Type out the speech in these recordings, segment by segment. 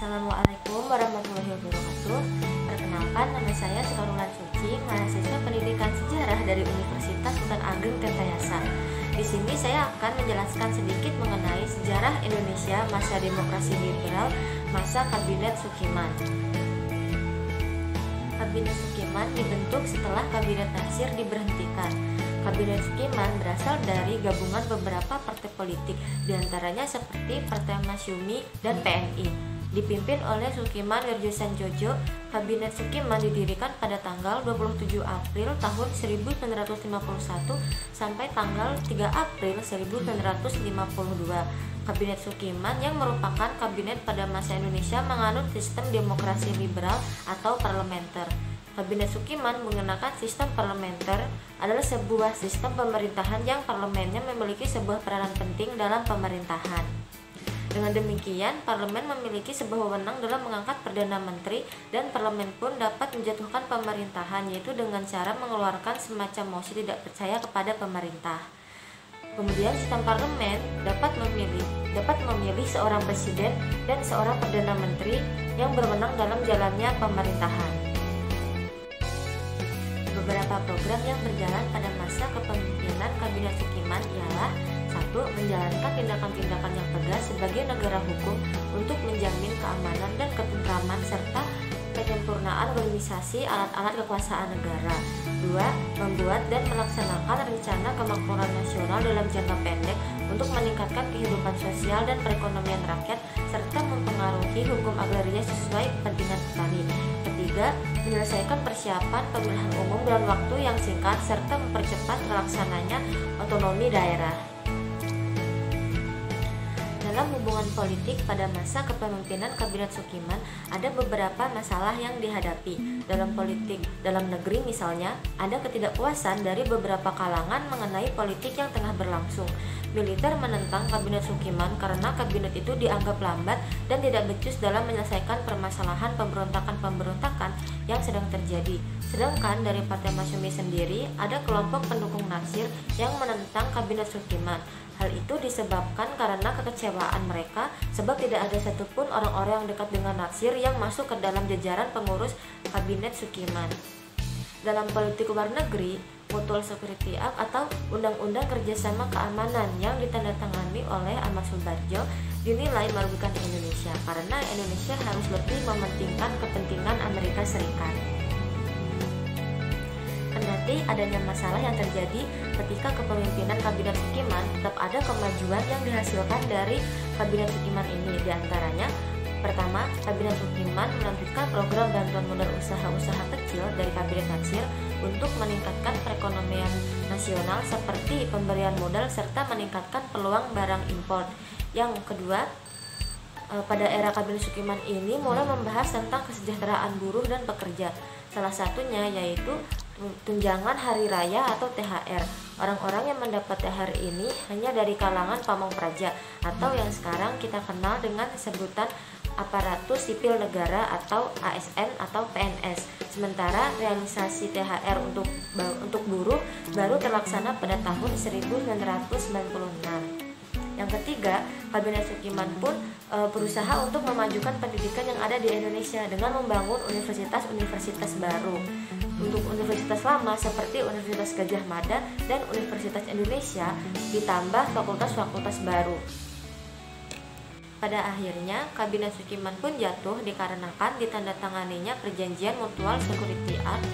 Assalamualaikum warahmatullahi wabarakatuh. Perkenalkan, nama saya Sekarulan Suci, mahasiswa Pendidikan Sejarah dari Universitas Sultan Ageng Tirtayasa. Di sini saya akan menjelaskan sedikit mengenai sejarah Indonesia masa demokrasi liberal, masa Kabinet Sukiman. Kabinet Sukiman dibentuk setelah Kabinet Natsir diberhentikan. Kabinet Sukiman berasal dari gabungan beberapa partai politik, diantaranya seperti Partai Masyumi dan PNI. Dipimpin oleh Sukiman Wirjoatmadjojo, Kabinet Sukiman didirikan pada tanggal 27 April tahun 1951 sampai tanggal 3 April 1952. Kabinet Sukiman yang merupakan kabinet pada masa Indonesia menganut sistem demokrasi liberal atau parlementer. Kabinet Sukiman menggunakan sistem parlementer adalah sebuah sistem pemerintahan yang parlemennya memiliki sebuah peranan penting dalam pemerintahan. Dengan demikian, parlemen memiliki sebuah wewenang dalam mengangkat perdana menteri dan parlemen pun dapat menjatuhkan pemerintahan, yaitu dengan cara mengeluarkan semacam mosi tidak percaya kepada pemerintah. Kemudian sistem parlemen dapat memilih seorang presiden dan seorang perdana menteri yang berwenang dalam jalannya pemerintahan. Beberapa program yang berjalan pada masa kepemimpinan Kabinet Sukiman ialah: 1. Menjalankan tindakan-tindakan yang tegas sebagai negara hukum untuk menjamin keamanan dan ketentraman serta penyempurnaan organisasi alat-alat kekuasaan negara. 2. Membuat dan melaksanakan rencana kemakmuran nasional dalam jangka pendek untuk meningkatkan kehidupan sosial dan perekonomian rakyat serta mempengaruhi hukum agraria sesuai kepentingan petani. 3. Menyelesaikan persiapan pemilihan umum dalam waktu yang singkat serta mempercepat terlaksananya otonomi daerah. Dalam hubungan politik pada masa kepemimpinan Kabinet Sukiman, ada beberapa masalah yang dihadapi. Dalam politik dalam negeri misalnya, ada ketidakpuasan dari beberapa kalangan mengenai politik yang tengah berlangsung. Militer menentang Kabinet Sukiman karena kabinet itu dianggap lambat dan tidak becus dalam menyelesaikan permasalahan pemberontakan yang sedang terjadi. Sedangkan dari Partai Masyumi sendiri, ada kelompok pendukung Natsir yang menentang Kabinet Sukiman. Hal itu disebabkan karena kekecewaan mereka sebab tidak ada satupun orang-orang yang dekat dengan Natsir yang masuk ke dalam jajaran pengurus Kabinet Sukiman. Dalam politik luar negeri, Mutual Security Act atau Undang-Undang Kerjasama Keamanan yang ditandatangani oleh Ahmad Subarjo dinilai merugikan Indonesia karena Indonesia harus lebih mementingkan kepentingan Amerika Serikat. Kendati adanya masalah yang terjadi ketika kepemimpinan Kabinet Sukiman, tetap ada kemajuan yang dihasilkan dari Kabinet Sukiman ini. Di antaranya, pertama, Kabinet Sukiman melanjutkan program bantuan modal usaha-usaha kecil dari Kabinet Natsir untuk meningkatkan perekonomian nasional seperti pemberian modal serta meningkatkan peluang barang impor. Yang kedua, pada era Kabinet Sukiman ini mulai membahas tentang kesejahteraan buruh dan pekerja. Salah satunya yaitu tunjangan hari raya atau THR. Orang-orang yang mendapat THR ini hanya dari kalangan pamong praja atau yang sekarang kita kenal dengan sebutan aparatus sipil negara atau ASN atau PNS. Sementara realisasi THR untuk buruh baru terlaksana pada tahun 1996. Yang ketiga, Kabinet Sukiman pun berusaha untuk memajukan pendidikan yang ada di Indonesia dengan membangun universitas-universitas baru. Untuk universitas lama seperti Universitas Gadjah Mada dan Universitas Indonesia ditambah fakultas-fakultas baru. Pada akhirnya, Kabinet Sukiman pun jatuh dikarenakan ditandatanganinya perjanjian Mutual Security Act.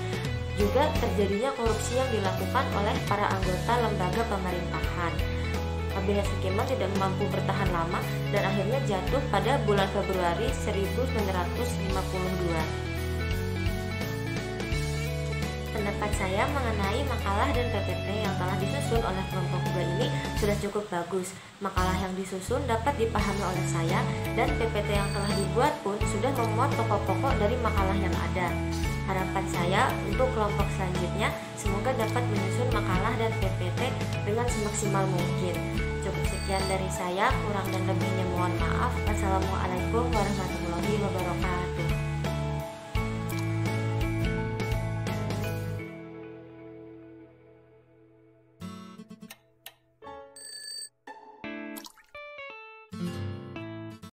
Juga terjadinya korupsi yang dilakukan oleh para anggota lembaga pemerintahan. Kabinet Sukiman tidak mampu bertahan lama dan akhirnya jatuh pada bulan Februari 1952. Pendapat saya mengenai makalah dan PPT yang telah disusun oleh kelompok 2 ini sudah cukup bagus. Makalah yang disusun dapat dipahami oleh saya dan PPT yang telah dibuat pun sudah memuat pokok-pokok dari makalah yang ada. Harapan saya untuk kelompok selanjutnya semoga dapat menyusun makalah dan PPT dengan semaksimal mungkin. Cukup sekian dari saya, kurang dan lebihnya mohon maaf. Wassalamualaikum warahmatullahi wabarakatuh.